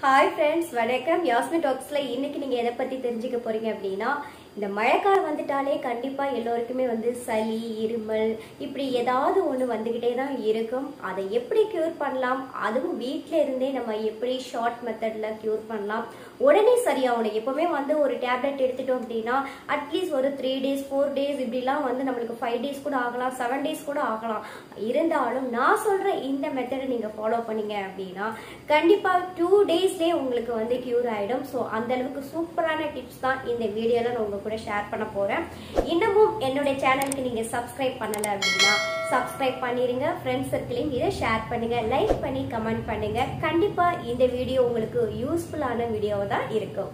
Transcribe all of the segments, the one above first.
Hi friends, வணக்கம். யாஸ்மின் டாக்ஸ்ல இன்னைக்கு நீங்க எதை பத்தி தெரிஞ்சுக்க போறீங்க அப்படினா இந்த மழைக்காலம் வந்துட்டாலே கண்டிப்பா எல்லாருக்குமே சளி, இருமல் இப்படி ஏதாவது ஒன்னு வந்துகிட்டே தான் இருக்கும். அதை எப்படி கியூர் பண்ணலாம்? அதுவும் வீட்ல இருந்தே நம்ம எப்படி ஷார்ட் மெத்தட்ல கியூர் பண்ணலாம்? உடனே சரியாகணும். எப்பவுமே ஒரு டேப்லெட் எடுத்துட்டோம் அப்படினா அட்லீஸ்ட் ஒரு 3 days 4 days இப்படிலாம் நமக்கு 5 days கூட ஆகலாம், 7 days கூட ஆகலாம். இருந்தாலும் நான் சொல்ற இந்த மெத்தடை நீங்க ஃபாலோ பண்ணீங்க அப்படினா கண்டிப்பா 2 daysலயே உங்களுக்கு கியூர் ஆயிடும். சோ அந்த அளவுக்கு சூப்பரான டிப்ஸ் தான் இந்த வீடியோல நான் உங்க கூட ஷேர் பண்ண போறேன். இன்னமும் என்னோட சேனலுக்கு நீங்க சப்ஸ்கிரைப் பண்ணல அப்படினா சப்ஸ்கிரைப் பண்ணிருங்க. ஃப்ரெண்ட்ஸ் சர்க்கிளையும் இதை ஷேர் பண்ணுங்க, லைக் பண்ணி கமெண்ட் பண்ணுங்க. கண்டிப்பா இந்த வீடியோ உங்களுக்கு யூஸ்ஃபுல்லான வீடியோவா தான் இருக்கும்.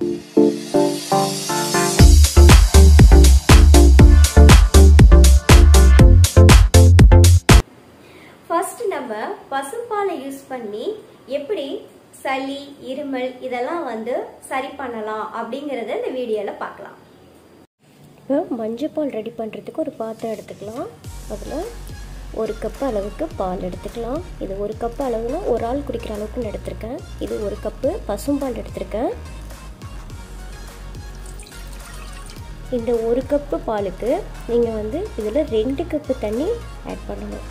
ஃபர்ஸ்ட் நம்ம பசும்பாலை யூஸ் பண்ணி எப்படி சளி, இருமல் இதெல்லாம் சரி பண்ணலாம் அப்படிங்கறத இந்த வீடியோல பார்க்கலாம். இப்போ மஞ்சள் பால் ரெடி பண்ணுறதுக்கு ஒரு பாத்திரம் எடுத்துக்கலாம். அதில் 1 கப் அளவுக்கு பால் எடுத்துக்கலாம். இது 1 கப் அளவுனா ஒரு ஆள் குடிக்கிற அளவுக்கு நான் எடுத்திருக்கேன். இது 1 கப்பு பசும்பால் எடுத்திருக்கேன். இந்த 1 கப்பு பாலுக்கு நீங்கள் இதில் 2 கப்பு தண்ணி ஆட் பண்ணணும்.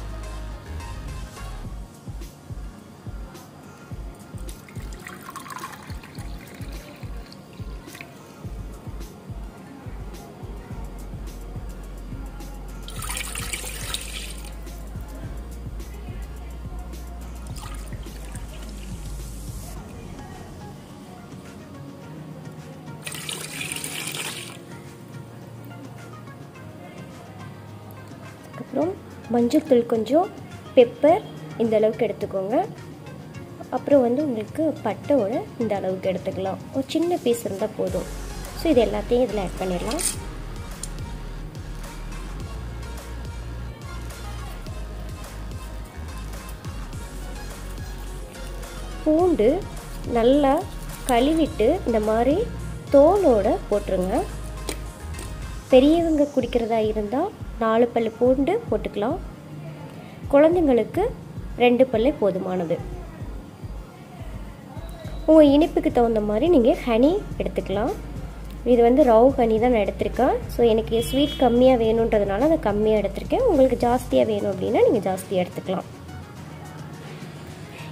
அப்புறம் மஞ்சள் தூள் கொஞ்சம், பெப்பர் இந்த அளவுக்கு எடுத்துக்கோங்க. அப்புறம் உங்களுக்கு பட்டையோட இந்த அளவுக்கு எடுத்துக்கலாம். ஒரு சின்ன பீஸ் இருந்தால் போதும். ஸோ இது எல்லாத்தையும் இதில் ஆட் பண்ணிடலாம். பூண்டு நல்லா கழுவிட்டு இந்த மாதிரி தோலோட போட்டுருங்க. பெரியவங்க குடிக்கிறதா இருந்தால் 4 பல்லு பூண்டு போட்டுக்கலாம். குழந்தைங்களுக்கு 2 பல்லே போதுமானது. உங்கள் இனிப்புக்கு தகுந்த மாதிரி நீங்கள் ஹனி எடுத்துக்கலாம். இது ரவ் ஹனி தான் நான் எடுத்திருக்கேன். ஸோ எனக்கு ஸ்வீட் கம்மியாக வேணுன்றதுனால அதை கம்மியாக எடுத்திருக்கேன். உங்களுக்கு ஜாஸ்தியாக வேணும் அப்படின்னா நீங்கள் ஜாஸ்தியாக எடுத்துக்கலாம்.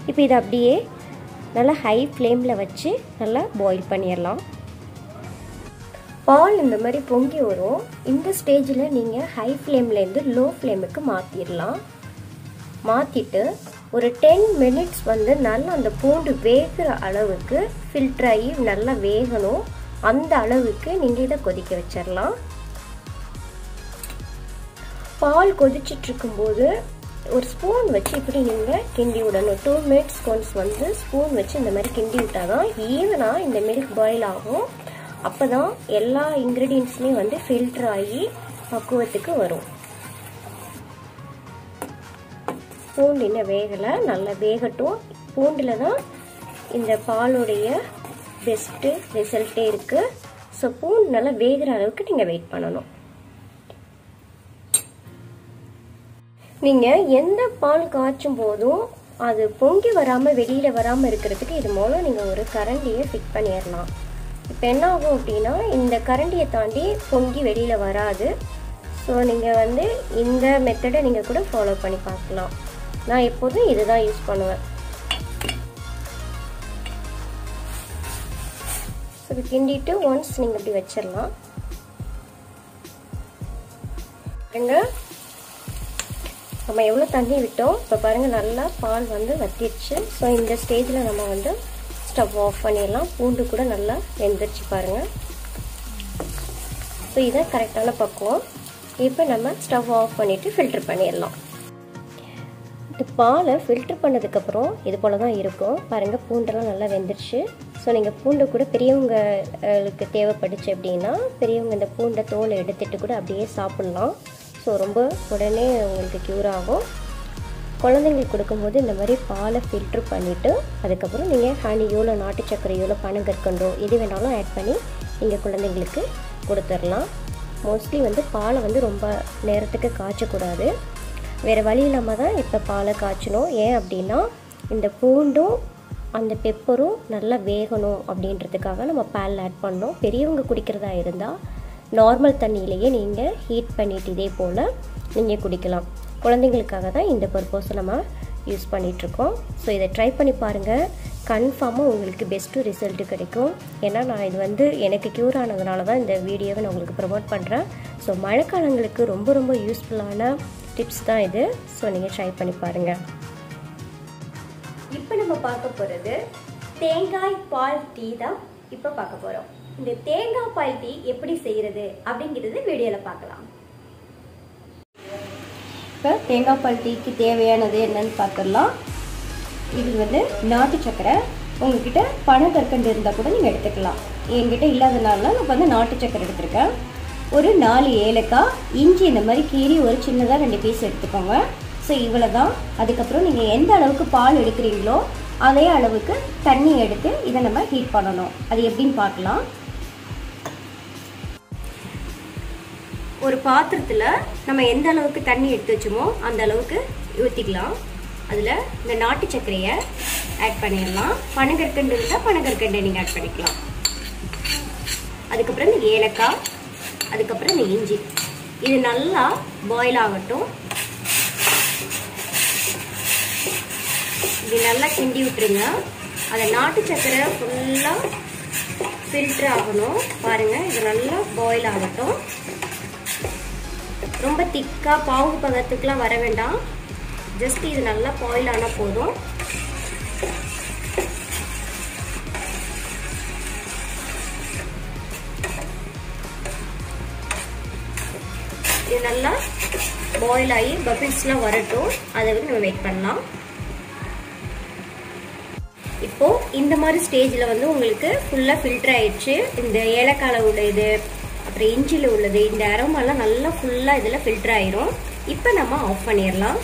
இப்போ இதை அப்படியே நல்லா ஹை ஃப்ளேமில் வச்சு நல்லா பாயில் பண்ணிடலாம். பால் இந்த மாதிரி பொங்கி வரும். இந்த ஸ்டேஜில் நீங்கள் ஹை ஃப்ளேம்லேருந்து லோ ஃப்ளேமுக்கு மாற்றிடலாம். மாற்றிட்டு ஒரு 10 minutes நல்லா அந்த பூண்டு வேகிற அளவுக்கு ஃபில்டர் ஆகி நல்லா வேகணும். அந்த அளவுக்கு நீங்கள் இதை கொதிக்க வச்சிடலாம். பால் கொதிச்சுட்டு இருக்கும்போது ஒரு ஸ்பூன் வச்சு இப்படி நீங்கள் கிண்டி விடணும். 2 minutes ஒன்ஸ் ஸ்பூன் வச்சு இந்த மாதிரி கிண்டி விட்டால் தான் ஈவனாக இந்த மில்க் பாயில் ஆகும். அப்போ தான் எல்லா இன்க்ரீடியன்ட்ஸுமே ஃபில்டர் ஆகி பக்குவத்துக்கு வரும். பூண்டு இன்னும் வேகலை, நல்லா வேகட்டும். பூண்டில் தான் இந்த பாலுடைய பெஸ்ட்டு ரிசல்ட்டே இருக்குது. ஸோ பூண்டு நல்லா வேகிற அளவுக்கு நீங்கள் வெயிட் பண்ணணும். நீங்கள் எந்த பால் காய்ச்சும் போதும் அது பொங்கி வராமல் வெளியில் வராமல் இருக்கிறதுக்கு இது மூலம் நீங்கள் ஒரு கரண்டியை ஃபிட் பண்ணிடலாம். இப்போ என்ன ஆகும் அப்படின்னா இந்த கரண்டியை தாண்டி பொங்கி வெளியில் வராது. ஸோ நீங்கள் இந்த மெத்தடை நீங்கள் கூட ஃபாலோ பண்ணி பார்க்கலாம். நான் எப்போதும் இதுதான் யூஸ் பண்ணுவேன். ஸோ இது கிண்டிட்டு ஒன்ஸ் நீங்கள் இப்படி வச்சிடலாம். நம்ம எவ்வளோ தண்ணி விட்டோம் இப்போ பாருங்கள், நல்லா பால் வத்திடுச்சு. ஸோ இந்த ஸ்டேஜில் நம்ம ஸ்டவ் ஆஃப் பண்ணிடலாம். பூண்டு கூட நல்லா வெந்துருச்சு பாருங்கள். ஸோ இதான் கரெக்டான பக்குவம். இப்போ நம்ம ஸ்டவ் ஆஃப் பண்ணிவிட்டு ஃபில்டர் பண்ணிடலாம். இந்த பாலை ஃபில்டர் பண்ணதுக்கப்புறம் இது போல் தான் இருக்கும் பாருங்கள். பூண்டெல்லாம் நல்லா வெந்துருச்சு. ஸோ நீங்கள் பூண்டை கூட பெரியவங்களுக்கு தேவைப்படுச்சு அப்படின்னா பெரியவங்க இந்த பூண்டை தோலை எடுத்துகிட்டு கூட அப்படியே சாப்பிட்லாம். ஸோ ரொம்ப உடனே உங்களுக்கு க்யூர் ஆகும். குழந்தைங்களுக்கு கொடுக்கும்போது இந்த மாதிரி பாலை ஃபில்ட்ரு பண்ணிவிட்டு அதுக்கப்புறம் நீங்கள் ஹனியோ இல்லை நாட்டு சர்க்கரையோ இல்லை பனங்கற்கண்டோ எது வேணாலும் ஆட் பண்ணி நீங்கள் குழந்தைங்களுக்கு கொடுத்துடலாம். மோஸ்ட்லி பாலை ரொம்ப நேரத்துக்கு காய்ச்சக்கூடாது. வேறு வழி இல்லாமல் தான் இப்போ பாலை காய்ச்சணும். ஏன் அப்படின்னா இந்த பூண்டும் அந்த பெப்பரும் நல்லா வேகணும் அப்படின்றதுக்காக நம்ம பால் ஆட் பண்ணோம். பெரியவங்க குடிக்கிறதா இருந்தால் நார்மல் தண்ணியிலேயே நீங்கள் ஹீட் பண்ணிவிட்டு இதே போல் நீங்கள் குடிக்கலாம். குழந்தைங்களுக்காக தான் இந்த பர்பஸை நம்ம யூஸ் பண்ணிகிட்ருக்கோம். ஸோ இதை ட்ரை பண்ணி பாருங்கள், கன்ஃபார்மாக உங்களுக்கு பெஸ்ட்டு ரிசல்ட்டு கிடைக்கும். ஏன்னா நான் இது எனக்கு க்யூர் ஆனதுனால தான் இந்த வீடியோவை நான் உங்களுக்கு ப்ரமோட் பண்ணுறேன். ஸோ மழைக்காலங்களுக்கு ரொம்ப ரொம்ப யூஸ்ஃபுல்லான டிப்ஸ் தான் இது. ஸோ நீங்கள் ட்ரை பண்ணி பாருங்கள். இப்போ நம்ம பார்க்க போகிறது தேங்காய் பால் டீ தான் இப்போ பார்க்க போகிறோம். இந்த தேங்காய் பால் டீ எப்படி செய்கிறது அப்படிங்கிறது வீடியோவில் பார்க்கலாம். இப்போ தேங்காய் பால் டீக்கு தேவையானது என்னன்னு பார்த்துடலாம். இது நாட்டு சக்கரை. உங்ககிட்ட பனங்கற்கண்டு இருந்தால் கூட நீங்கள் எடுத்துக்கலாம். என்கிட்ட இல்லாதனால நான் நாட்டு சக்கரை எடுத்துருக்கேன். ஒரு 4 ஏலக்காய், இஞ்சி இந்த மாதிரி கீறி ஒரு சின்னதாக 2 பீஸ் எடுத்துக்கோங்க. ஸோ இவ்வளோ தான். அதுக்கப்புறம் நீங்கள் எந்த அளவுக்கு பால் எடுக்கிறீங்களோ அதே அளவுக்கு தண்ணி எடுத்து இதை நம்ம ஹீட் பண்ணணும். அது எப்படின்னு பார்க்கலாம். ஒரு பாத்திரத்தில் நம்ம எந்த அளவுக்கு தண்ணி எடுத்து வச்சோமோ அந்த அளவுக்கு ஊற்றிக்கலாம். அதில் இந்த நாட்டு சர்க்கரையை ஆட் பண்ணிடலாம். பனங்கற்கண்டு இருந்தால் பனங்கற்கண்டை நீங்கள் ஆட் பண்ணிக்கலாம். அதுக்கப்புறம் இந்த ஏலக்காய், அதுக்கப்புறம் இந்த இஞ்சி. இது நல்லா பாயில் ஆகட்டும். இது நல்லா கிண்டி விட்டுருங்க. அந்த நாட்டு சர்க்கரை ஃபுல்லாக ஃபில்டர் ஆகணும். பாருங்கள், இது நல்லா பாயில் ஆகட்டும். ரொம்ப திக்காக பாகு பதத்துக்குலாம் வர வேண்டாம். ஜஸ்ட் இது நல்லா பாயில் ஆனால் போதும். இது நல்லா பாயில் ஆகி பபிள்ஸ்லாம் வரட்டும். அதை நம்ம வெயிட் பண்ணலாம். இப்போ இந்த மாதிரி ஸ்டேஜில் உங்களுக்கு ஃபுல்லாக ஃபில்டர் ஆயிடுச்சு. இந்த ஏலக்காயில் உள்ளது, அப்புறம் இஞ்சியில் உள்ளது, இந்த அரோமாலாம் நல்லா ஃபுல்லாக இதில் ஃபில்டர் ஆயிரும். இப்போ நம்ம ஆஃப் பண்ணிடலாம்.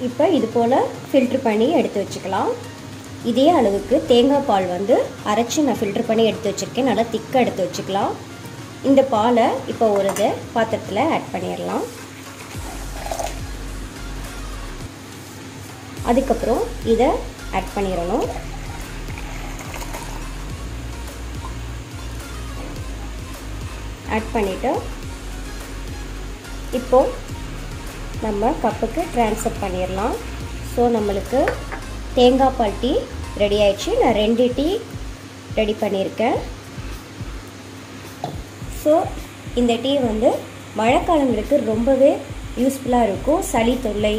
இப்போ இது போல் ஃபில்டர் பண்ணி எடுத்து வச்சுக்கலாம். இதே அளவுக்கு தேங்காய் பால் அரைச்சி நான் ஃபில்டர் பண்ணி எடுத்து வச்சுருக்கேன். நல்லா திக்காக எடுத்து வச்சுக்கலாம். இந்த பாலை இப்போ ஒரு பாத்திரத்தில் ஆட் பண்ணிடலாம். அதுக்கப்புறம் இதை ஆட் பண்ணிடணும். ஆட் பண்ணிவிட்டு இப்போது நம்ம கப்புக்கு ட்ரான்ஸ்ஃபர் பண்ணிடலாம். ஸோ நம்மளுக்கு தேங்காய் பால் டீ ரெடி ஆயிடுச்சு. நான் 2 டீ ரெடி பண்ணியிருக்கேன். ஸோ இந்த டீ மழைக்காலங்களுக்கு ரொம்பவே யூஸ்ஃபுல்லாக இருக்கும். சளி தொல்லை,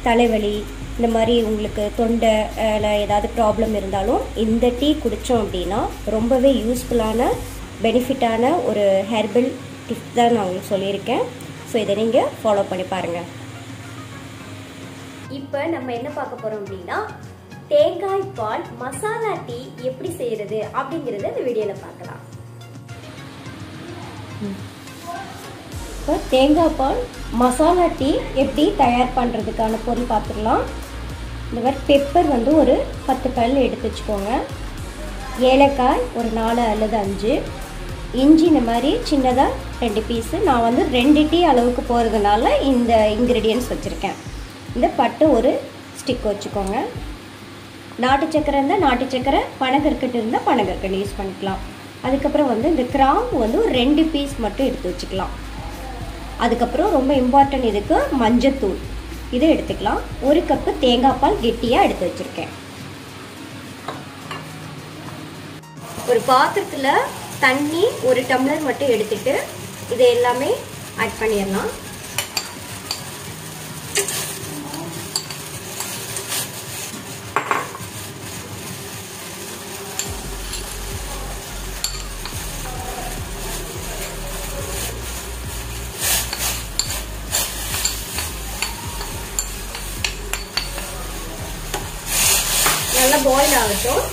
தலைவலி, இந்த மாதிரி உங்களுக்கு தொண்டையில் ஏதாவது ப்ராப்ளம் இருந்தாலும் இந்த டீ குடித்தோம் அப்படின்னா ரொம்பவே யூஸ்ஃபுல்லான பெனிஃபிட்டான ஒரு ஹெர்பல் டிப்ஸ் தான் நான் உங்களுக்கு சொல்லியிருக்கேன். ஸோ இதை நீங்கள் ஃபாலோ பண்ணி பாருங்கள். இப்போ நம்ம என்ன பார்க்க போகிறோம் அப்படின்னா தேங்காய் பால் மசாலா டீ எப்படி செய்கிறது அப்படிங்கிறத இந்த வீடியோவில் பார்க்கலாம். இப்போ தேங்காய் பால் மசாலா டீ எப்படி தயார் பண்ணுறதுக்கான பொருள் பார்த்துக்கலாம். இந்த மாதிரி பெப்பர் ஒரு 10 பல் எடுத்து வச்சுக்கோங்க. ஏலக்காய் ஒரு 4 அல்லது 5, இஞ்சி இந்த மாதிரி சின்னதாக 2 பீஸு. நான் 2 டீ அளவுக்கு போகிறதுனால இந்த இன்க்ரீடியன்ட்ஸ் வச்சுருக்கேன். இந்த பட்டு ஒரு ஸ்டிக் வச்சுக்கோங்க. நாட்டு சக்கரை இருந்தால் நாட்டு சக்கரை, பனங்கற்கண்டு இருந்தால் பனங்கற்கண்டு யூஸ் பண்ணிக்கலாம். அதுக்கப்புறம் இந்த கிராம்பு ஒரு 2 பீஸ் மட்டும் எடுத்து வச்சுக்கலாம். அதுக்கப்புறம் ரொம்ப இம்பார்ட்டன்ட் இதுக்கு மஞ்சத்தூள், இதை எடுத்துக்கலாம். 1 கப்பு தேங்காய் பால் கெட்டியாக எடுத்து வச்சுருக்கேன். ஒரு பாத்திரத்தில் தண்ணி 1 டம்ளர் மட்டும் எடுத்துட்டு இதை எல்லாமே ஆட் பண்ணிடலாம். நல்லா பாயில் ஆகட்டும்.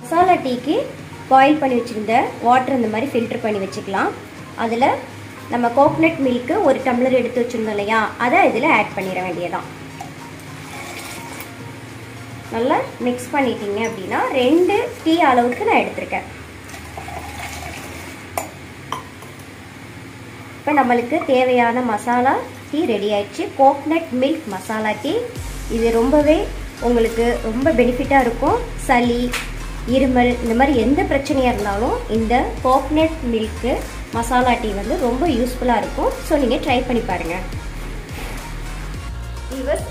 மசாலா டீக்கு பாயில் பண்ணி வச்சுருந்த வாட்டர் இந்த மாதிரி ஃபில்டர் பண்ணி வச்சுக்கலாம். அதில் நம்ம கோகனட் மில்க்கு 1 டம்ளர் எடுத்து வச்சுருந்தோம் இல்லையா, அதை இதில் ஆட் பண்ணிட வேண்டியதான். நல்லா மிக்ஸ் பண்ணிட்டீங்க அப்படின்னா 2 டீ அளவுக்கு நான் எடுத்திருக்கேன். இப்போ நம்மளுக்கு தேவையான மசாலா டீ ரெடி ஆயிடுச்சு. Coconut milk masala tea. இது ரொம்பவே உங்களுக்கு ரொம்ப பெனிஃபிட்டாக இருக்கும். சளி, இருமல் இந்த மாதிரி எந்த பிரச்சனையாக இருந்தாலும் இந்த கோகனட் மில்க்கு மசாலா டீ வந்து ரொம்ப யூஸ்ஃபுல்லாக இருக்கும். ஸோ நீங்கள் ட்ரை பண்ணி பாருங்கள்.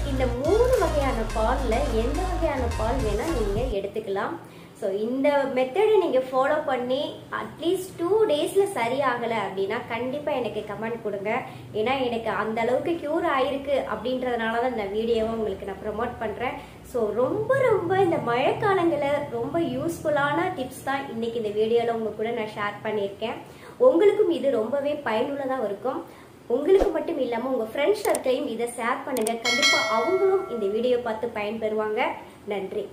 இந்த 3 வகையான பாலில் எந்த வகையான பால் வேணால் நீங்கள் எடுத்துக்கலாம். ஸோ இந்த மெத்தடை நீங்கள் ஃபாலோ பண்ணி அட்லீஸ்ட் 2 டேஸில் சரியாகலை அப்படின்னா கண்டிப்பாக எனக்கு கமெண்ட் கொடுங்க. ஏன்னா எனக்கு அந்த அளவுக்கு க்யூர் ஆகிருக்கு அப்படின்றதுனால தான் இந்த வீடியோவை உங்களுக்கு நான் ப்ரமோட் பண்ணுறேன். ஸோ ரொம்ப இந்த மழைக்காலங்களில் ரொம்ப யூஸ்ஃபுல்லான டிப்ஸ் தான் இன்றைக்கி இந்த வீடியோவில் உங்கள் கூட நான் ஷேர் பண்ணியிருக்கேன். உங்களுக்கும் இது ரொம்பவே பயனுள்ளதாக இருக்கும். உங்களுக்கு மட்டும் இல்லாமல் உங்கள் ஃப்ரெண்ட்ஸ் சர்க்கிளையும் இதை ஷேர் பண்ணுங்கள். கண்டிப்பாக அவங்களும் இந்த வீடியோ பார்த்து பயன்பெறுவாங்க. நன்றி.